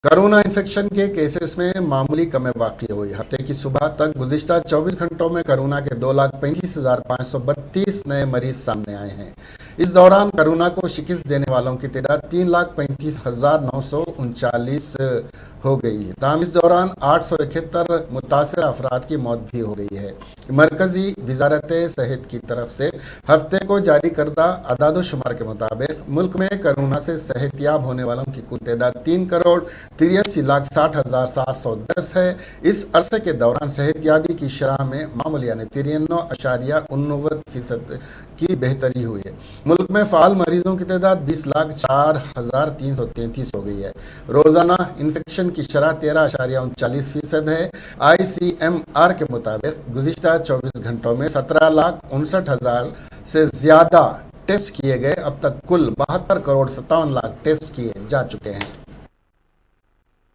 Corona infection के cases में मामूली कमी वाक़ई हुई। हफ्ते की सुबह तक गुज़िश्ता 24 घंटों में कोरोना के 2,35,532 नए मरीज सामने आए हैं। इस दौरान कोरोना को शिकस्त देने वालों की तादाद 3,35,939 हो गई है। ताहम इस दौरान 871 मुतासर अफराद की मौत भी हो गई है। मरकजी वजारत सेहत की तरफ से हफ्ते को जारी करदा अदाद-ओ-शुमार के मुताबिक मुल्क में कोरोना से सेहतियाब होने वालों की कुल तादाद 3,83,60,710 है। इस अरसे के दौरान सेहतियाबी की शरह में मामूलियाने 93.89% की बेहतरी हुई है। मुल्क में फ़ाल मरीजों की तादाद 20,04,333 हो गई है। रोज़ाना इन्फेक्शन की शरह 13.39% है। ICMR के मुताबिक गुज़िश्ता 24 घंटों में 17,59,000 से ज़्यादा टेस्ट किए गए। अब तक कुल 72 करोड़ 57 लाख टेस्ट किए जा चुके हैं।